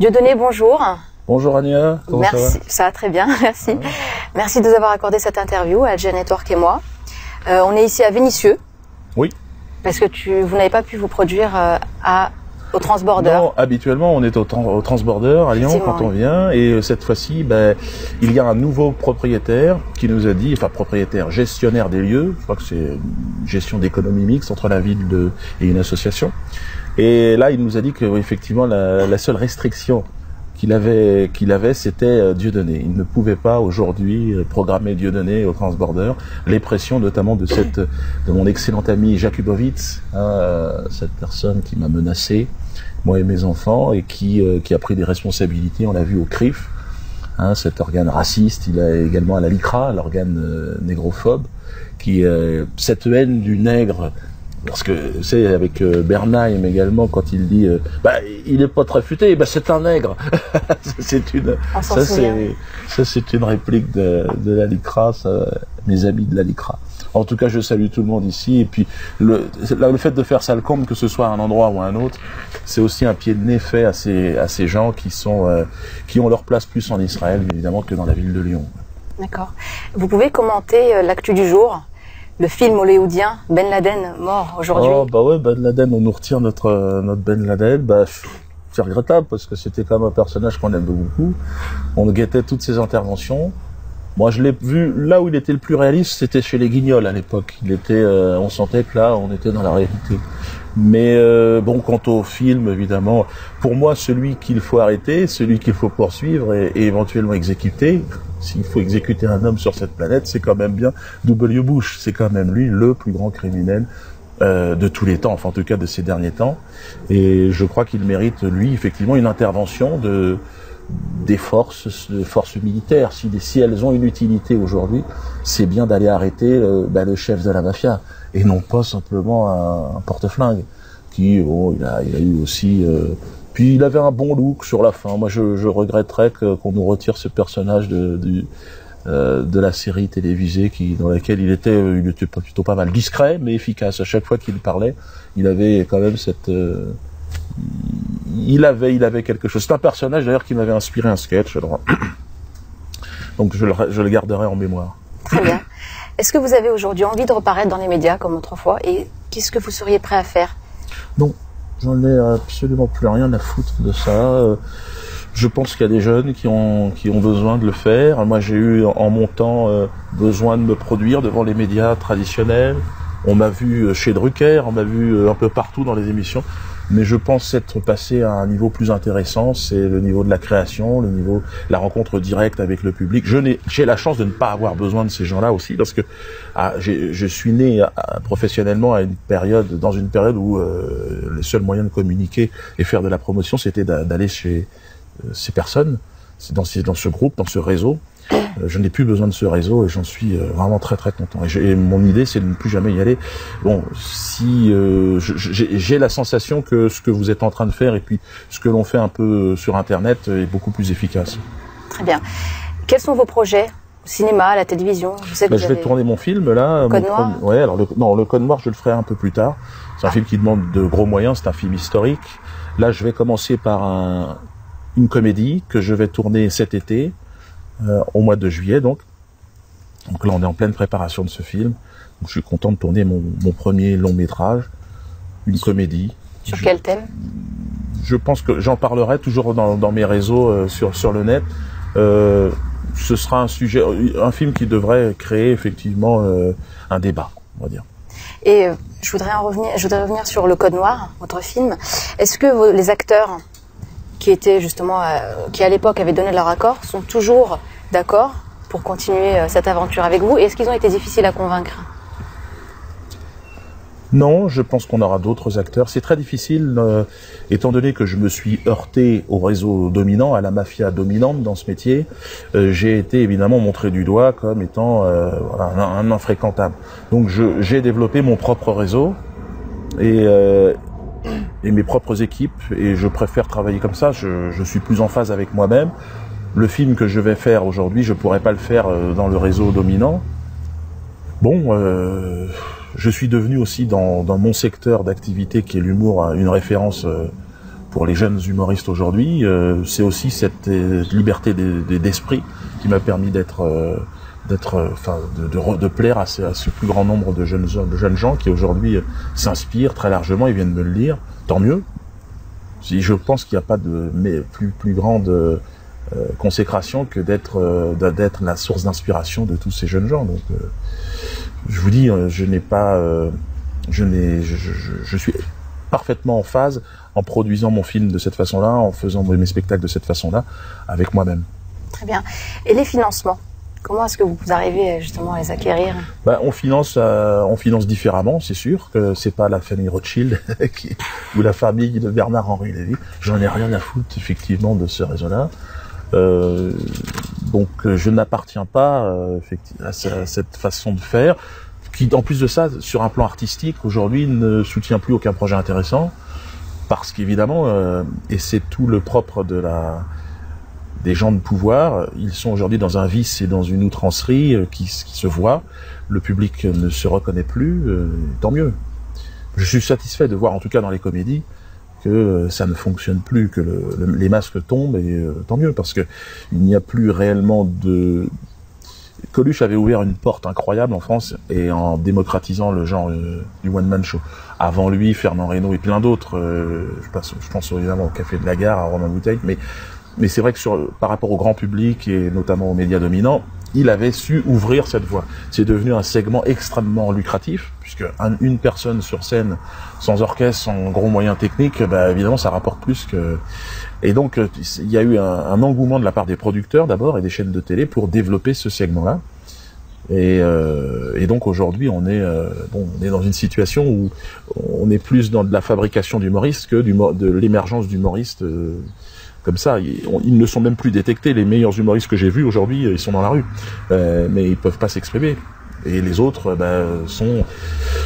Dieudonné, bonjour. Bonjour Ania, comment ça va? Ça va très bien, merci. Merci de nous avoir accordé cette interview, Alger Network et moi. On est ici à Vénissieux. Oui. Parce que vous n'avez pas pu vous produire au Transborder. Non, habituellement on est au Transborder à Lyon quand on vient, et cette fois-ci il y a un nouveau propriétaire qui nous a dit, enfin propriétaire, gestionnaire des lieux, je crois que c'est une gestion d'économie mixte entre la ville et une association, et là il nous a dit que effectivement la seule restriction qu'il avait, c'était Dieudonné. Il ne pouvait pas aujourd'hui programmer Dieudonné au Transborder. Les pressions notamment de mon excellent ami Jakubowicz, cette personne qui m'a menacé, moi et mes enfants, et qui a pris des responsabilités, on l'a vu au CRIF, cet organe raciste. Il a également à la LICRA, l'organe négrophobe, cette haine du nègre. Parce que c'est avec Bernheim également, quand il dit il est pas très futé, c'est un nègre. c'est une réplique de la LICRA, mes amis de la LICRA. En tout cas, je salue tout le monde ici, et puis le fait de faire ça le compte, que ce soit à un endroit ou à un autre, c'est aussi un pied de nez fait à ces gens qui ont leur place plus en Israël évidemment que dans la ville de Lyon. D'accord. Vous pouvez commenter l'actu du jour? Le film hollywoodien Ben Laden mort aujourd'hui. Oh ouais, Ben Laden, on nous retire notre Ben Laden. C'est regrettable parce que c'était quand même un personnage qu'on aime beaucoup. On guettait toutes ses interventions. Moi, je l'ai vu là où il était le plus réaliste, c'était chez les Guignols à l'époque. On sentait que là, on était dans la réalité. Mais quant au film, évidemment, pour moi, celui qu'il faut arrêter, celui qu'il faut poursuivre et éventuellement exécuter. S'il faut exécuter un homme sur cette planète, c'est quand même bien W. Bush. C'est quand même lui le plus grand criminel de tous les temps, enfin en tout cas de ces derniers temps. Et je crois qu'il mérite, lui, effectivement, une intervention des forces militaires. Si elles ont une utilité aujourd'hui, c'est bien d'aller arrêter le chef de la mafia, et non pas simplement un porte-flingue qui, il a eu aussi... Puis il avait un bon look sur la fin. Moi, je regretterais qu'on nous retire ce personnage de la série télévisée dans laquelle il était plutôt pas mal discret, mais efficace. À chaque fois qu'il parlait, il avait quand même il avait quelque chose. C'est un personnage d'ailleurs qui m'avait inspiré un sketch. Donc je le garderai en mémoire. Très bien. Est-ce que vous avez aujourd'hui envie de reparaître dans les médias comme autrefois, et qu'est-ce que vous seriez prêt à faire? Non. J'en ai absolument plus rien à foutre de ça. Je pense qu'il y a des jeunes qui ont besoin de le faire. Moi, j'ai eu en mon temps besoin de me produire devant les médias traditionnels. On m'a vu chez Drucker, on m'a vu un peu partout dans les émissions. Mais je pense être passé à un niveau plus intéressant, c'est le niveau de la création, le niveau de la rencontre directe avec le public. J'ai la chance de ne pas avoir besoin de ces gens-là aussi, parce que je suis né professionnellement dans une période où le seul moyen de communiquer et faire de la promotion, c'était d'aller chez ces personnes, dans ce groupe, dans ce réseau. Je n'ai plus besoin de ce réseau et j'en suis vraiment très très content. Et mon idée, c'est de ne plus jamais y aller. Bon, j'ai la sensation que ce que vous êtes en train de faire et puis ce que l'on fait un peu sur Internet est beaucoup plus efficace. Très bien. Quels sont vos projets au cinéma, à la télévision? Je vais tourner mon film là. Code Noir. Ouais, alors le Code Noir, je le ferai un peu plus tard. C'est un film qui demande de gros moyens. C'est un film historique. Là, je vais commencer par une comédie que je vais tourner cet été. Au mois de juillet donc là on est en pleine préparation de ce film, donc je suis content de tourner mon premier long métrage, une comédie. Sur quel thème? Je pense que j'en parlerai toujours dans mes réseaux sur le net. Ce sera un film qui devrait créer effectivement un débat, on va dire. Et je voudrais revenir sur le Code Noir, votre film. Est-ce que les acteurs qui étaient justement, qui à l'époque avaient donné leur accord, sont toujours d'accord pour continuer cette aventure avec vous? Et est-ce qu'ils ont été difficiles à convaincre? Non, je pense qu'on aura d'autres acteurs. C'est très difficile, étant donné que je me suis heurté au réseau dominant, à la mafia dominante dans ce métier. J'ai été évidemment montré du doigt comme étant un infréquentable. Donc j'ai développé mon propre réseau et mes propres équipes, et je préfère travailler comme ça. Je suis plus en phase avec moi-même. Le film que je vais faire aujourd'hui, je pourrais pas le faire dans le réseau dominant. Bon, je suis devenu aussi dans mon secteur d'activité qui est l'humour une référence pour les jeunes humoristes aujourd'hui. C'est aussi cette liberté d'esprit qui m'a permis de plaire à ce plus grand nombre de jeunes gens qui aujourd'hui s'inspirent très largement. Ils viennent me le dire, tant mieux. Je pense qu'il n'y a pas de plus grande consécration que d'être la source d'inspiration de tous ces jeunes gens. Donc, je vous dis, je suis parfaitement en phase en produisant mon film de cette façon-là, en faisant mes spectacles de cette façon-là, avec moi-même. Très bien. Et les financements, comment est-ce que vous arrivez justement à les acquérir? On finance différemment, c'est sûr que c'est pas la famille Rothschild ou la famille de Bernard-Henri Lévy. J'en ai rien à foutre effectivement de ce réseau-là. Donc je n'appartiens pas à cette façon de faire, qui en plus de ça, sur un plan artistique, aujourd'hui ne soutient plus aucun projet intéressant, parce qu'évidemment, et c'est tout le propre des gens de pouvoir, ils sont aujourd'hui dans un vice et dans une outrancerie qui se voit. Le public ne se reconnaît plus, tant mieux. Je suis satisfait de voir, en tout cas dans les comédies, que ça ne fonctionne plus, que les masques tombent, et tant mieux, parce que il n'y a plus réellement de... Coluche avait ouvert une porte incroyable en France, et en démocratisant le genre du one-man show. Avant lui, Fernand Reynaud et plein d'autres, je pense évidemment au Café de la Gare, à Romain Bouteille, mais c'est vrai que par rapport au grand public, et notamment aux médias dominants, il avait su ouvrir cette voie. C'est devenu un segment extrêmement lucratif, puisque une personne sur scène, sans orchestre, sans gros moyens techniques, évidemment ça rapporte plus que... Et donc il y a eu un engouement de la part des producteurs d'abord, et des chaînes de télé, pour développer ce segment-là. Et donc aujourd'hui on est dans une situation où on est plus dans de la fabrication d'humoristes que de l'émergence d'humoristes comme ça. Ils ne sont même plus détectés. Les meilleurs humoristes que j'ai vus aujourd'hui, ils sont dans la rue, mais ils peuvent pas s'exprimer. Et les autres sont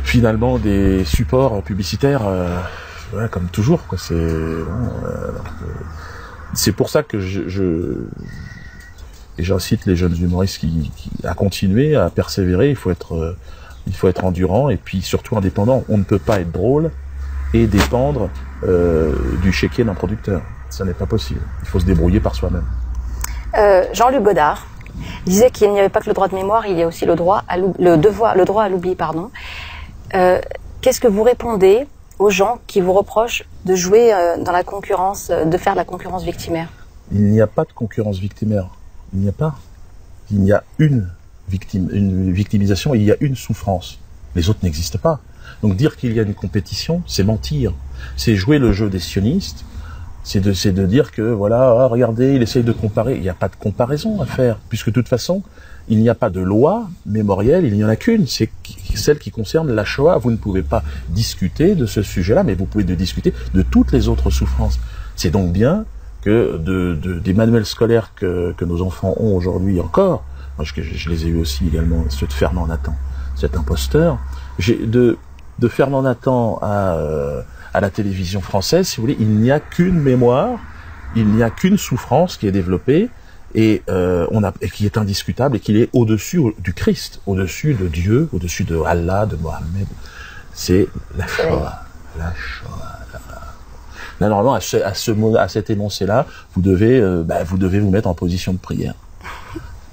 finalement des supports publicitaires, comme toujours, quoi. C'est pour ça que et j'incite les jeunes humoristes à continuer, à persévérer. Il faut être endurant, et puis surtout indépendant. On ne peut pas être drôle et dépendre du chéquier d'un producteur. Ça n'est pas possible. Il faut se débrouiller par soi-même. Jean-Luc Godard disait qu'il n'y avait pas que le droit de mémoire, il y a aussi le droit à l'oubli. Qu'est-ce que vous répondez aux gens qui vous reprochent de jouer dans la concurrence, de faire de la concurrence victimaire? Il n'y a pas de concurrence victimaire. Il n'y a pas. Il y a une victimisation, et il y a une souffrance. Les autres n'existent pas. Donc dire qu'il y a une compétition, c'est mentir. C'est jouer le jeu des sionistes. C'est de dire que voilà, regardez, il essaye de comparer. Il n'y a pas de comparaison à faire, puisque de toute façon, il n'y a pas de loi mémorielle, il n'y en a qu'une, c'est celle qui concerne la Shoah. Vous ne pouvez pas discuter de ce sujet-là, mais vous pouvez discuter de toutes les autres souffrances. C'est donc bien que des manuels scolaires que nos enfants ont aujourd'hui encore, moi je les ai eus aussi également, ceux de Fernand Nathan, cet imposteur, de Fernand Nathan à la télévision française, si vous voulez, il n'y a qu'une mémoire, il n'y a qu'une souffrance qui est développée, et qui est indiscutable, et qui est au-dessus du Christ, au-dessus de Dieu, au-dessus de Allah, de Mohammed. C'est la Shoah. La Shoah. Là, normalement, à cet énoncé-là, vous devez vous mettre en position de prière.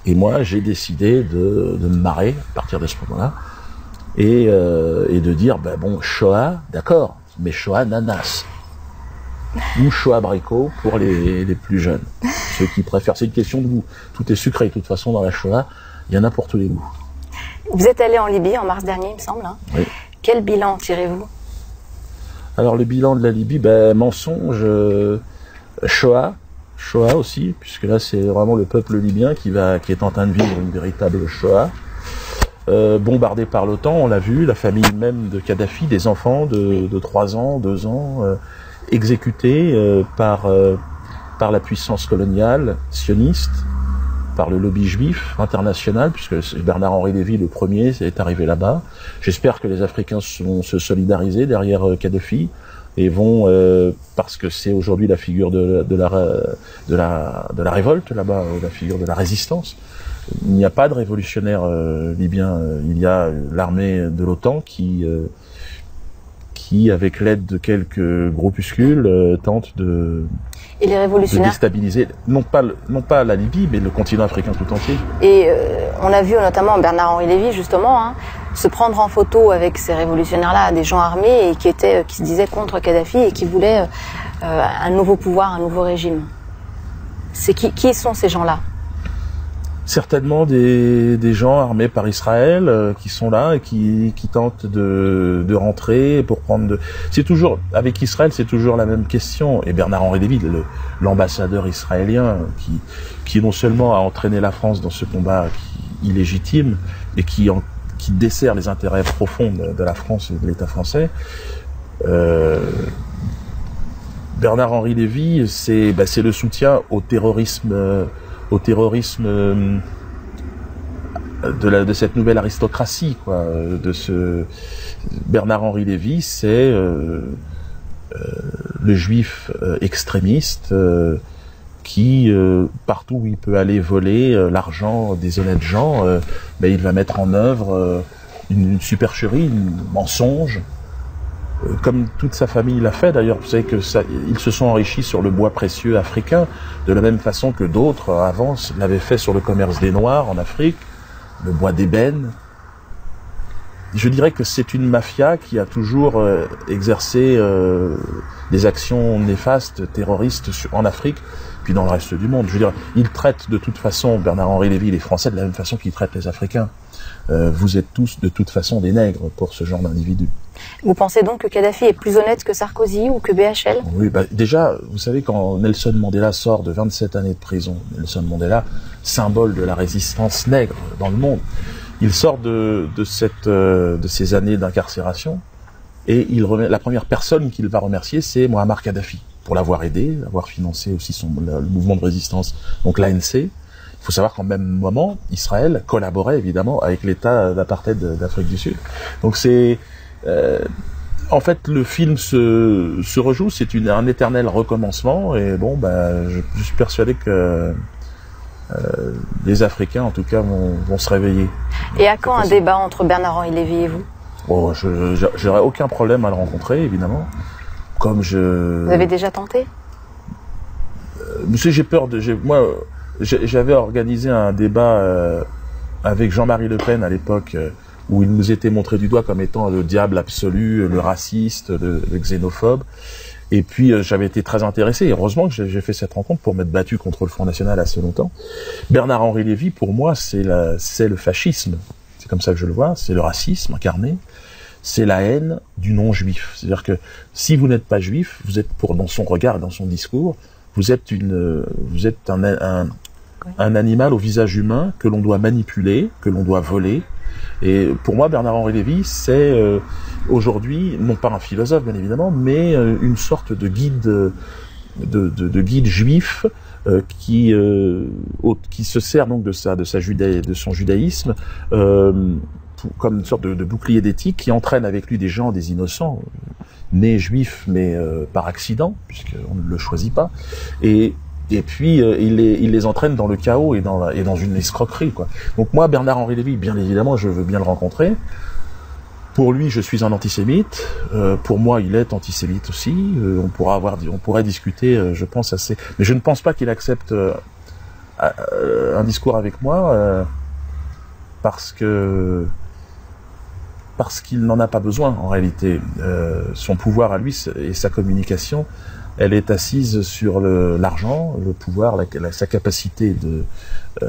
Et moi, j'ai décidé de me marrer à partir de ce moment-là, et de dire, Shoah, d'accord, mais Shoah nanas. Ou Shoah abricot pour les plus jeunes. Ceux qui préfèrent. C'est une question de goût. Tout est sucré. De toute façon, dans la Shoah, il y en a pour tous les goûts. Vous êtes allé en Libye en mars dernier, il me semble. Oui. Quel bilan tirez-vous? Alors, le bilan de la Libye, mensonge, Shoah aussi, puisque là, c'est vraiment le peuple libyen qui est en train de vivre une véritable Shoah. Bombardé par l'OTAN, on l'a vu, la famille même de Kadhafi, des enfants de 3 ans, 2 ans, exécutés par la puissance coloniale sioniste, par le lobby juif international, puisque Bernard-Henri Lévy, le premier, est arrivé là-bas. J'espère que les Africains vont se solidariser derrière Kadhafi, et vont, parce que c'est aujourd'hui la figure de la révolte là-bas, la figure de la résistance. Il n'y a pas de révolutionnaire libyen, il y a l'armée de l'OTAN qui qui, avec l'aide de quelques groupuscules, tentent de Et les révolutionnaires déstabiliser, non pas la Libye, mais le continent africain tout entier. Et on a vu notamment Bernard-Henri Lévy, justement, hein, se prendre en photo avec ces révolutionnaires-là, des gens armés et qui se disaient contre Kadhafi et qui voulaient un nouveau pouvoir, un nouveau régime. Qui sont ces gens-là? Certainement des gens armés par Israël qui sont là et qui tentent de rentrer pour prendre c'est toujours avec Israël, c'est toujours la même question. Et Bernard-Henri Lévy, l'ambassadeur israélien qui non seulement a entraîné la France dans ce combat illégitime et qui dessert les intérêts profonds de la France et de l'État français. Bernard-Henri Lévy, c'est le soutien au terrorisme de cette nouvelle aristocratie, quoi. Bernard-Henri Lévy, c'est le juif extrémiste qui, partout où il peut aller voler l'argent des honnêtes gens, il va mettre en œuvre une supercherie, un mensonge. Comme toute sa famille l'a fait d'ailleurs, vous savez ils se sont enrichis sur le bois précieux africain, de la même façon que d'autres avant l'avaient fait sur le commerce des Noirs en Afrique, le bois d'ébène. Je dirais que c'est une mafia qui a toujours exercé des actions néfastes, terroristes en Afrique, puis dans le reste du monde. Je veux dire, ils traitent de toute façon, Bernard-Henri Lévy, les Français, de la même façon qu'ils traitent les Africains. Vous êtes tous de toute façon des nègres pour ce genre d'individus. Vous pensez donc que Kadhafi est plus honnête que Sarkozy ou que BHL? Oui, déjà, vous savez, quand Nelson Mandela sort de 27 années de prison, Nelson Mandela, symbole de la résistance nègre dans le monde, il sort de ces années d'incarcération et la première personne qu'il va remercier, c'est Mouammar Kadhafi, pour l'avoir aidé, avoir financé aussi le mouvement de résistance, donc l'ANC. Il faut savoir qu'en même moment, Israël collaborait évidemment avec l'État d'apartheid d'Afrique du Sud. Donc en fait, le film se rejoue, c'est un éternel recommencement, et je suis persuadé que les Africains, en tout cas, vont se réveiller. Et à quand un débat entre Bernard-Henri Lévy et vous? Oh, j'aurais aucun problème à le rencontrer, évidemment. Vous avez déjà tenté? Monsieur, j'ai peur j'avais organisé un débat avec Jean-Marie Le Pen à l'époque, où il nous était montré du doigt comme étant le diable absolu, le raciste, le xénophobe. Et puis j'avais été très intéressé, et heureusement que j'ai fait cette rencontre pour m'être battu contre le Front National assez longtemps. Bernard-Henri Lévy, pour moi, c'est le fascisme. C'est comme ça que je le vois, c'est le racisme incarné, c'est la haine du non-juif. C'est-à-dire que si vous n'êtes pas juif, vous êtes, dans son regard, dans son discours, vous êtes un animal au visage humain que l'on doit manipuler, que l'on doit voler. Et pour moi, Bernard-Henri Lévy, c'est aujourd'hui, non pas un philosophe bien évidemment, mais une sorte de guide, de guide juif qui se sert donc de son judaïsme comme une sorte de bouclier d'éthique qui entraîne avec lui des gens, des innocents, nés juifs mais par accident, puisqu'on ne le choisit pas, et puis il les entraîne dans le chaos et dans une escroquerie, quoi. Donc moi, Bernard-Henri Lévy, bien évidemment, je veux bien le rencontrer. Pour lui, je suis un antisémite. Pour moi, il est antisémite aussi. On pourrait discuter, je pense assez. Mais je ne pense pas qu'il accepte un discours avec moi parce qu'il n'en a pas besoin en réalité. Son pouvoir à lui et sa communication, elle est assise sur l'argent, le pouvoir, sa capacité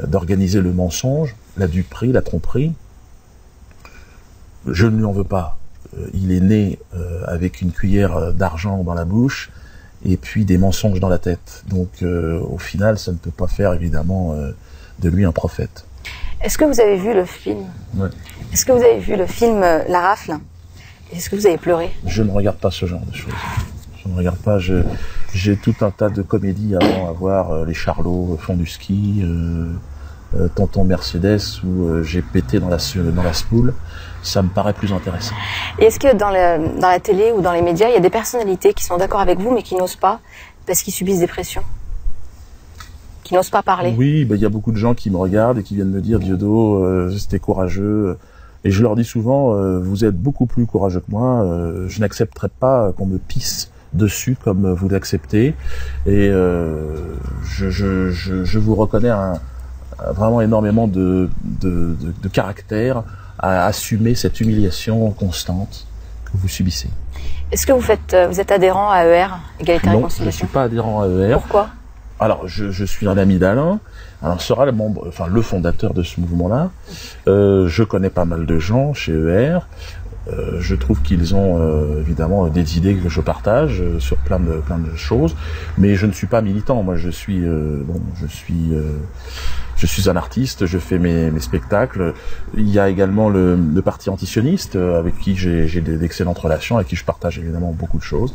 d'organiser le mensonge, la duperie, la tromperie. Je ne lui en veux pas. Il est né avec une cuillère d'argent dans la bouche et puis des mensonges dans la tête. Donc au final, ça ne peut pas faire évidemment de lui un prophète. Est-ce que vous avez vu le film? Ouais. Est-ce que vous avez vu le film La Rafle? Est-ce que vous avez pleuré? Je ne regarde pas ce genre de choses. Je ne regarde pas. J'ai tout un tas de comédies avant à voir. Les Charlots font du ski, Tonton Mercedes où j'ai pété dans la spoule. Ça me paraît plus intéressant. Et est-ce que dans la télé ou dans les médias, il y a des personnalités qui sont d'accord avec vous mais qui n'osent pas parce qu'ils subissent des pressions? Qui n'osent pas parler? Oui, il y a beaucoup de gens qui me regardent et qui viennent me dire « Diodo, c'était courageux, Et je leur dis souvent, vous êtes beaucoup plus courageux que moi, je n'accepterai pas qu'on me pisse dessus comme vous l'acceptez. Et je vous reconnais vraiment énormément de caractère à assumer cette humiliation constante que vous subissez. Est-ce que vous êtes adhérent à ER, Égalité et Non, Réconciliation? je ne suis pas adhérent à ER. Pourquoi? Alors, je suis un ami d'Alain. Alors, sera le fondateur de ce mouvement-là. Je connais pas mal de gens chez ER. Je trouve qu'ils ont évidemment des idées que je partage sur plein de choses, mais je ne suis pas militant. Moi, je suis un artiste. Je fais mes spectacles. Il y a également le parti antisioniste avec qui j'ai d'excellentes relations, avec qui je partage évidemment beaucoup de choses.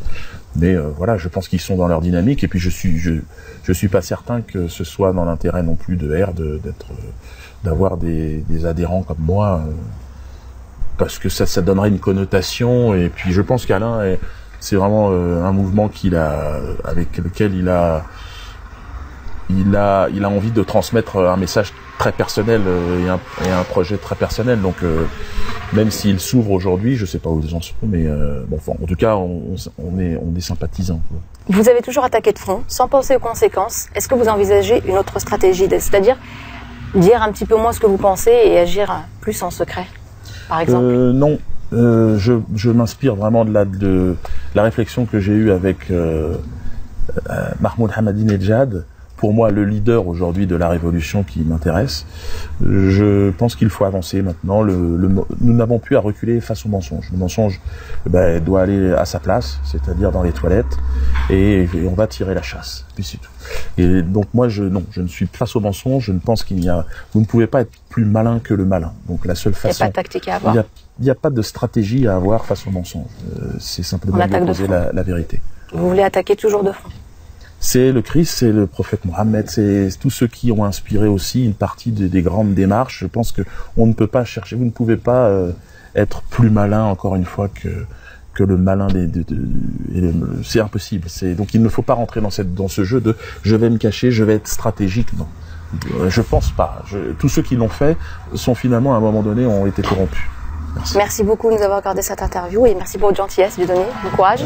Mais voilà, je pense qu'ils sont dans leur dynamique. Et puis je suis pas certain que ce soit dans l'intérêt non plus de R d'avoir des adhérents comme moi. Parce que ça donnerait une connotation, et puis je pense qu'Alain, c'est vraiment un mouvement avec lequel il a envie de transmettre un message très personnel et un projet très personnel. Donc même s'il s'ouvre aujourd'hui, je sais pas où les gens sont, mais en tout cas on est sympathisants, quoi. Vous avez toujours attaqué de front, sans penser aux conséquences. Est-ce que vous envisagez une autre stratégie, c'est-à-dire dire un petit peu moins ce que vous pensez et agir plus en secret, par exemple? Non, je m'inspire vraiment de la réflexion que j'ai eue avec Mahmoud Ahmadinejad, pour moi le leader aujourd'hui de la révolution qui m'intéresse. Je pense qu'il faut avancer maintenant. Nous n'avons plus à reculer face au mensonge. Le mensonge doit aller à sa place, c'est-à-dire dans les toilettes, et on va tirer la chasse, puis c'est tout. Et donc moi je ne suis face au mensonge. Je ne pense vous ne pouvez pas être plus malin que le malin. Donc la seule façon. Il n'y a pas de tactique à avoir. Il n'y a pas de stratégie à avoir face au mensonge. C'est simplement d'opposer la vérité. Vous voulez attaquer toujours de front? C'est le Christ, c'est le prophète Mohammed, c'est tous ceux qui ont inspiré aussi une partie des grandes démarches. Je pense que on ne peut pas chercher, vous ne pouvez pas être plus malin, encore une fois, que le malin c'est impossible. Donc il ne faut pas rentrer dans ce jeu de je vais me cacher, je vais être stratégique. Non, je pense pas. Tous ceux qui l'ont fait sont finalement à un moment donné ont été corrompus. Merci beaucoup de nous avoir accordé cette interview et merci pour votre gentillesse, Dieudonné. Bon courage.